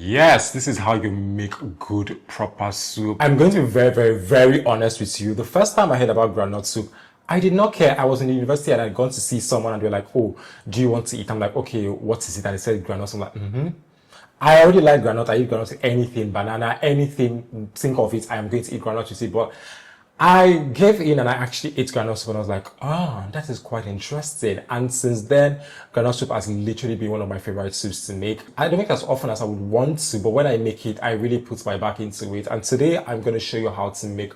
Yes, this is how you make good, proper soup. I'm going to be very honest with you. The first time I heard about groundnut soup, I did not care. I was in the university and I'd gone to see someone and they were like, oh, do you want to eat? I'm like, okay, what is it? And they said groundnut. I'm like, I already like groundnut. I eat groundnut, anything, banana, anything, think of it. I am going to eat groundnut with it. But I gave in and I actually ate groundnut soup and I was like, oh, that is quite interesting. And since then, groundnut soup has literally been one of my favorite soups to make. I don't make it as often as I would want to, but when I make it, I really put my back into it. And today I'm going to show you how to make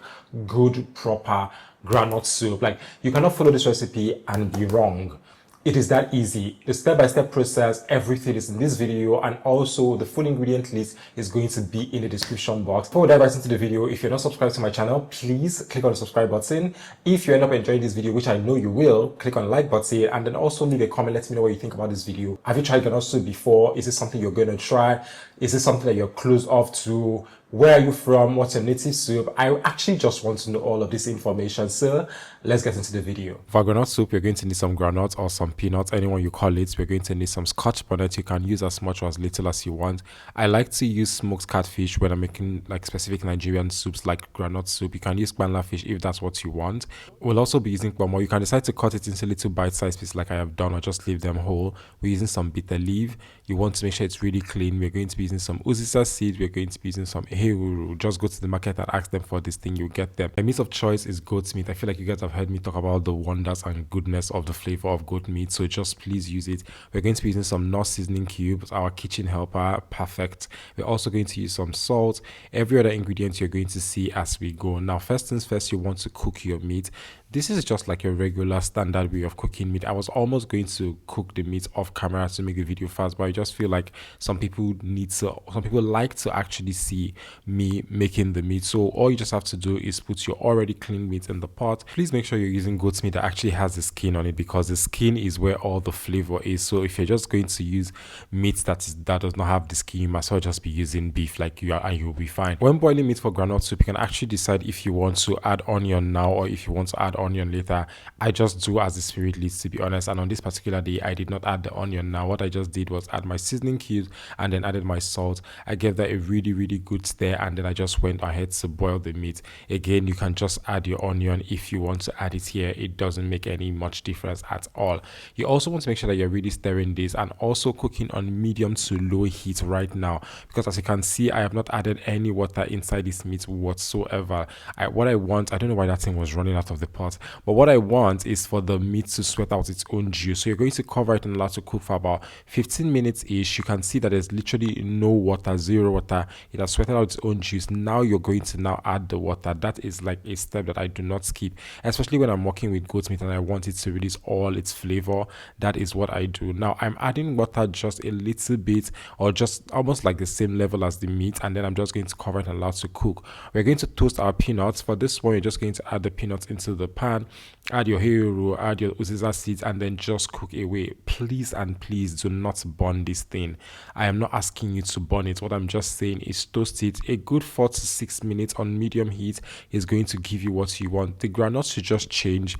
good, proper groundnut soup. Like, you cannot follow this recipe and be wrong. It is that easy. The step-by-step process, everything is in this video, and also the full ingredient list is going to be in the description box. Before we dive right into the video, if you're not subscribed to my channel, please click on the subscribe button. If you end up enjoying this video, which I know you will, click on the like button and then also leave a comment. Let me know what you think about this video. Have you tried groundnut soup before? Is this something you're going to try? Is this something that you're closed off to? Where are you from? What's your native soup? I actually just want to know all of this information. So let's get into the video. For groundnut soup, you're going to need some groundnuts or some peanuts, anyone you call it. We're going to need some scotch bonnet. You can use as much or as little as you want. I like to use smoked catfish when I'm making like specific Nigerian soups like groundnut soup. You can use banla fish if that's what you want. We'll also be using Ponmon. You can decide to cut it into little bite-sized pieces like I have done, or just leave them whole. We're using some Bitterleaf. You want to make sure it's really clean. We're going to be using some Uziza seeds. We're going to be using some Ehuru. Just go to the market and ask them for this thing, you'll get them. My meat of choice is goat's meat. I feel like you guys have heard me talk about the wonders and goodness of the flavor of goat meat, so just please use it. We're going to be using some Knorr seasoning cubes, our kitchen helper, perfect. We're also going to use some salt, every other ingredient you're going to see as we go. Now, first things first, you want to cook your meat. This is just like a regular standard way of cooking meat. I was almost going to cook the meat off camera to make the video fast, but I just feel like some people like to actually see me making the meat. So all you just have to do is put your already clean meat in the pot. Please make sure you're using goat's meat that actually has the skin on it, because the skin is where all the flavor is. So if you're just going to use meat that does not have the skin, you might as well just be using beef like you are, and you'll be fine. When boiling meat for groundnut soup, you can actually decide if you want to add onion now or if you want to add onion later. I just do as the spirit leads, to be honest, and on this particular day I did not add the onion. Now what I just did was add my seasoning cubes and then added my salt. I gave that a really good stir, and then I just went ahead to boil the meat. Again, you can just add your onion if you want to add it here. It doesn't make any much difference at all. You also want to make sure that you're really stirring this and also cooking on medium to low heat right now, because as you can see, I have not added any water inside this meat whatsoever. I don't know why that thing was running out of the pot, but what I want is for the meat to sweat out its own juice. So you're going to cover it and allow it to cook for about 15 minutes ish. You can see that there's literally no water, zero water. It has sweated out its own juice. Now you're going to now add the water. That is like a step that I do not skip, especially when I'm working with goat meat and I want it to release all its flavor. That is what I do. Now I'm adding water just a little bit, or just almost like the same level as the meat, and then I'm just going to cover it and allow it to cook. We're going to toast our peanuts. For this one, you're just going to add the peanuts into the pan, add your Ehuru, add your Uziza seeds, and then just cook away. Please and please do not burn this thing. I am not asking you to burn it. What I'm just saying is toast it. A good 4 to 6 minutes on medium heat is going to give you what you want. The groundnuts should just change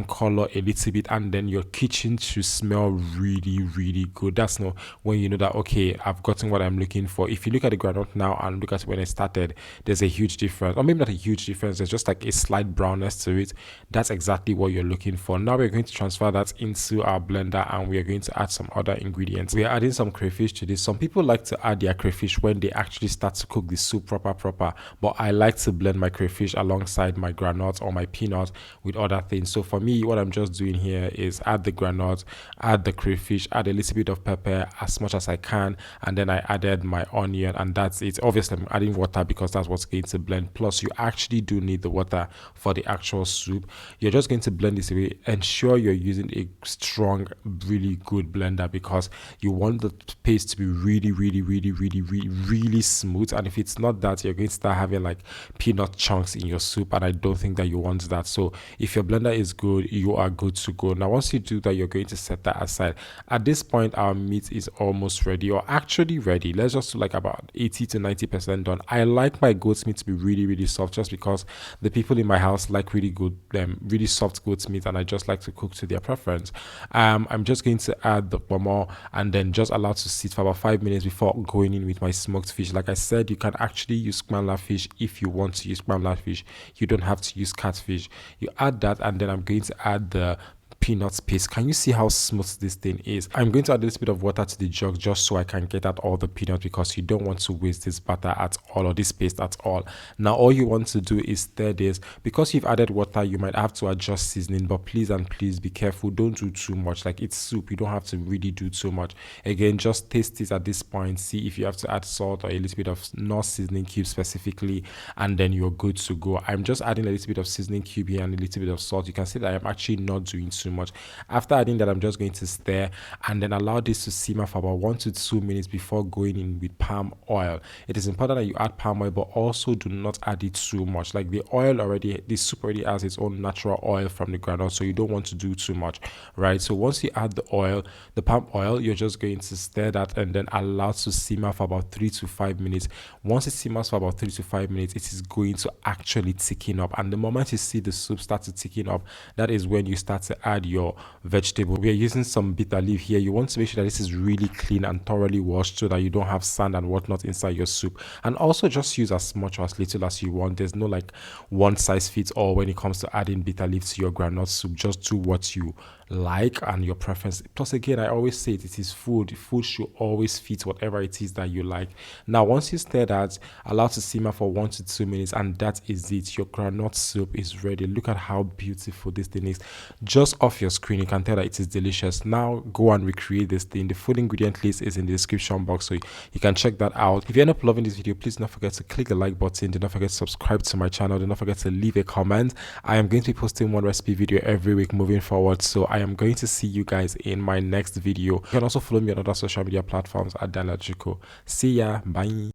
color a little bit, and then your kitchen should smell really good. That's not when you know that, okay, I've gotten what I'm looking for. If you look at the groundnut now and look at when it started, there's a huge difference, or maybe not a huge difference, there's just like a slight brownness to it. That's exactly what you're looking for. Now we're going to transfer that into our blender, and we are going to add some other ingredients. We are adding some crayfish to this. Some people like to add their crayfish when they actually start to cook the soup proper, but I like to blend my crayfish alongside my groundnuts or my peanuts with other things. So for me, what I'm just doing here is add the groundnut, add the crayfish, add a little bit of pepper as much as I can, and then I added my onion, and that's it. Obviously I'm adding water because that's what's going to blend. Plus you actually do need the water for the actual soup. You're just going to blend this away. Ensure you're using a strong, really good blender, because you want the paste to be really smooth, and if it's not that, you're going to start having like peanut chunks in your soup, and I don't think that you want that. So if your blender is good, you are good to go. Now once you do that, you're going to set that aside. At this point, our meat is almost ready, or actually ready. Let's just do like about 80 to 90% done. I like my goat's meat to be really soft, just because the people in my house like really good really soft goat meat, and I just like to cook to their preference. I'm just going to add the Ponmon and then just allow to sit for about 5 minutes before going in with my smoked fish. Like I said, you can actually use groundnut fish if you want to use groundnut fish. You don't have to use catfish. You add that, and then I'm going to add the peanut paste. Can you see how smooth this thing is? I'm going to add a little bit of water to the jug just so I can get out all the peanuts, because you don't want to waste this batter at all, or this paste at all. Now all you want to do is stir this. Because you've added water, you might have to adjust seasoning, but please and please be careful. Don't do too much. Like, it's soup, you don't have to really do too much. Again, just taste it at this point, see if you have to add salt or a little bit of not seasoning cube specifically, and then you're good to go. I'm just adding a little bit of seasoning cube here and a little bit of salt. You can see that I'm actually not doing too much. After adding that, I'm just going to stir and then allow this to simmer for about 1 to 2 minutes before going in with palm oil. It is important that you add palm oil, but also do not add it too much. Like, the soup already has its own natural oil from the groundnut, so you don't want to do too much, right? So once you add the palm oil, you're just going to stir that and then allow to simmer for about 3 to 5 minutes. Once it simmers for about 3 to 5 minutes, it is going to actually thicken up, and the moment you see the soup start to thicken up, that is when you start to add your vegetable. We are using some bitter leaf here. You want to make sure that this is really clean and thoroughly washed so that you don't have sand and whatnot inside your soup. And also just use as much or as little as you want. There's no like one size fits all when it comes to adding bitter leaf to your groundnut soup. Just do what you like and your preference. Plus, again, I always say it is food. Food should always fit whatever it is that you like. Now once you stir that, allow to simmer for 1 to 2 minutes, and that is it. Your groundnut soup is ready. Look at how beautiful this thing is. Just off your screen, you can tell that it is delicious. Now go and recreate this thing. The full ingredient list is in the description box, so you can check that out. If you end up loving this video, please do not forget to click the like button. Do not forget to subscribe to my channel. Do not forget to leave a comment. I am going to be posting one recipe video every week moving forward, so I am going to see you guys in my next video. You can also follow me on other social media platforms at Daniel Chico. See ya. Bye.